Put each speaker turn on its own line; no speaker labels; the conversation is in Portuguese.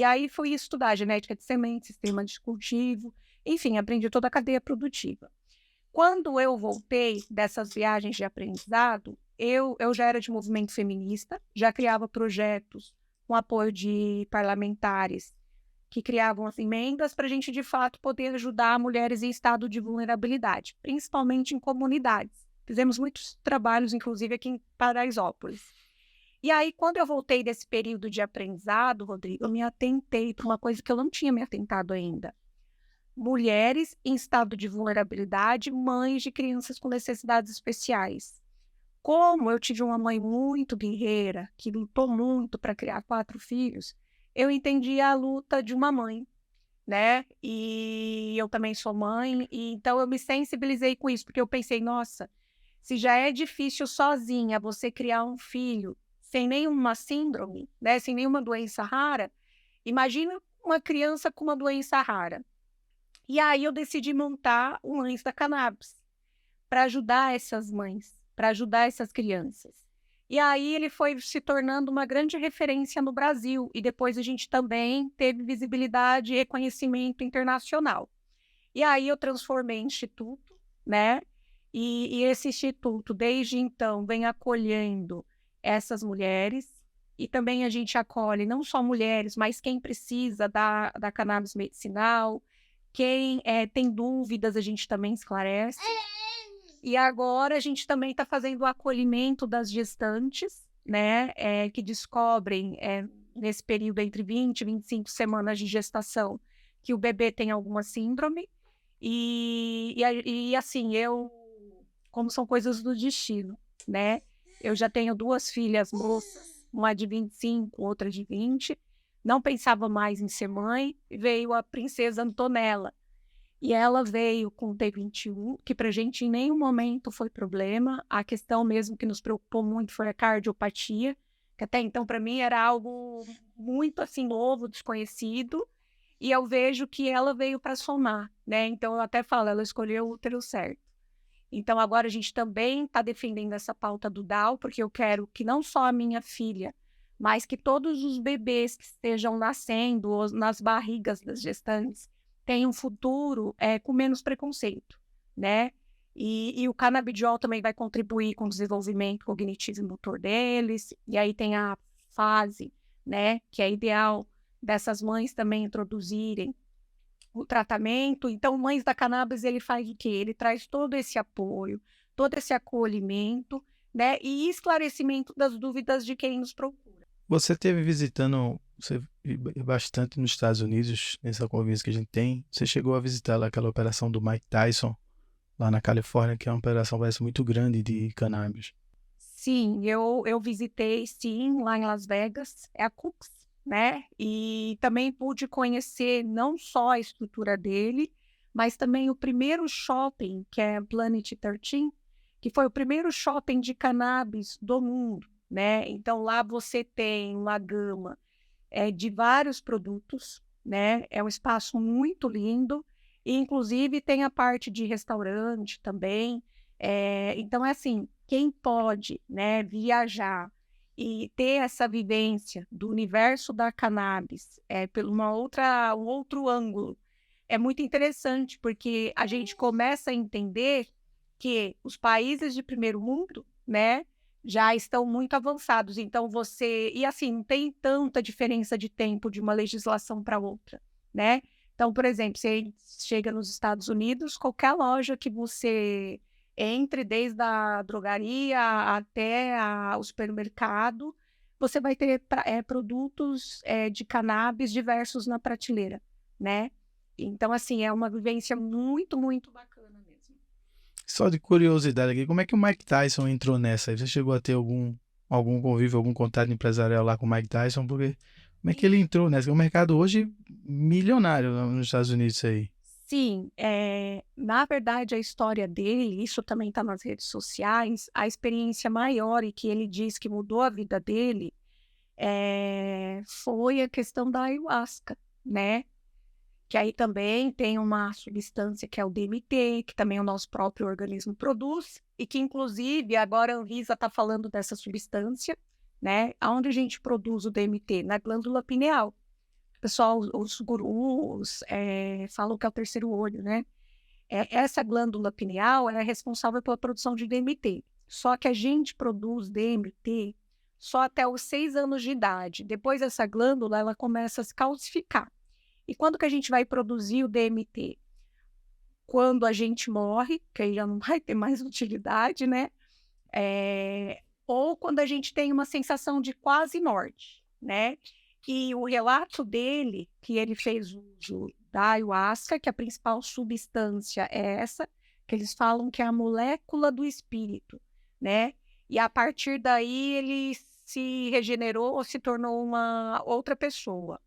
E aí fui estudar genética de sementes, sistema de cultivo, enfim, aprendi toda a cadeia produtiva. Quando eu voltei dessas viagens de aprendizado, eu já era de movimento feminista, já criava projetos com apoio de parlamentares que criavam as emendas para a gente, de fato, poder ajudar mulheres em estado de vulnerabilidade, principalmente em comunidades. Fizemos muitos trabalhos, inclusive aqui em Paraisópolis. E aí, quando eu voltei desse período de aprendizado, Rodrigo, eu me atentei para uma coisa que eu não tinha me atentado ainda. Mulheres em estado de vulnerabilidade, mães de crianças com necessidades especiais. Como eu tive uma mãe muito guerreira, que lutou muito para criar 4 filhos, eu entendi a luta de uma mãe, né? E eu também sou mãe, e então eu me sensibilizei com isso, porque eu pensei, nossa, se já é difícil sozinha você criar um filho sem nenhuma síndrome, né, sem nenhuma doença rara, imagina uma criança com uma doença rara. E aí eu decidi montar o Mães da Cannabis, para ajudar essas mães, para ajudar essas crianças. E aí ele foi se tornando uma grande referência no Brasil, e depois a gente também teve visibilidade e reconhecimento internacional. E aí eu transformei em instituto, né, e esse instituto, desde então, vem acolhendo essas mulheres, e também a gente acolhe não só mulheres, mas quem precisa da cannabis medicinal, quem tem dúvidas, a gente também esclarece. E agora a gente também está fazendo o acolhimento das gestantes, né, que descobrem, nesse período entre 20 e 25 semanas de gestação, que o bebê tem alguma síndrome. E assim, como são coisas do destino, né? Eu já tenho 2 filhas moças, uma de 25, outra de 20. Não pensava mais em ser mãe, veio a princesa Antonella. E ela veio com T21, que pra gente em nenhum momento foi problema. A questão mesmo que nos preocupou muito foi a cardiopatia, que até então para mim era algo muito assim novo, desconhecido. E eu vejo que ela veio para somar, né? Então eu até falo, ela escolheu o útero certo. Então agora a gente também está defendendo essa pauta do DAO, porque eu quero que não só a minha filha, mas que todos os bebês que estejam nascendo ou nas barrigas das gestantes tenham um futuro com menos preconceito, né? E o canabidiol também vai contribuir com o desenvolvimento cognitivo e motor deles, e aí tem a fase, né, que é ideal dessas mães também introduzirem o tratamento. Então, o Mães da Cannabis, ele faz o quê? Ele traz todo esse apoio, todo esse acolhimento, né, e esclarecimento das dúvidas de quem nos procura.
Você teve visitando você bastante nos Estados Unidos, nessa convivência que a gente tem. Você chegou a visitar lá aquela operação do Mike Tyson, lá na Califórnia, que é uma operação parece muito grande de cannabis.
Sim, eu visitei, sim, lá em Las Vegas, é a Cooks, né, e também pude conhecer não só a estrutura dele, mas também o primeiro shopping, que é Planet 13, que foi o primeiro shopping de cannabis do mundo, né. Então lá você tem uma gama de vários produtos, né, é um espaço muito lindo, e inclusive tem a parte de restaurante também, então é assim, quem pode, né, viajar e ter essa vivência do universo da cannabis, pelo um outro ângulo, é muito interessante, porque a gente começa a entender que os países de primeiro mundo, né, já estão muito avançados, então e assim, não tem tanta diferença de tempo de uma legislação para outra, né. Então, por exemplo, você chega nos Estados Unidos, qualquer loja que você entre, desde a drogaria até o supermercado, você vai ter produtos, de cannabis diversos na prateleira, né. Então, assim, é uma vivência muito, muito bacana mesmo.
Só de curiosidade aqui, como é que o Mike Tyson entrou nessa? Você chegou a ter algum convívio, algum contato empresarial lá com o Mike Tyson? Porque como é que ele entrou nessa? É um mercado hoje milionário lá nos Estados Unidos isso aí.
Sim, na verdade a história dele, isso também está nas redes sociais, a experiência maior e que ele diz que mudou a vida dele, foi a questão da ayahuasca, né, que aí também tem uma substância que é o DMT, que também o nosso próprio organismo produz, e que inclusive agora a Anvisa está falando dessa substância, né, aonde a gente produz o DMT? Na glândula pineal. pessoal, os gurus, falam que é o terceiro olho, né? Essa glândula pineal ela é responsável pela produção de DMT. Só que a gente produz DMT só até os 6 anos de idade. Depois essa glândula ela começa a se calcificar. E quando que a gente vai produzir o DMT? Quando a gente morre, que aí já não vai ter mais utilidade, né? Ou quando a gente tem uma sensação de quase morte, né? Que o relato dele, que ele fez uso da ayahuasca, que a principal substância é essa, que eles falam que é a molécula do espírito, né? E a partir daí ele se regenerou ou se tornou uma outra pessoa.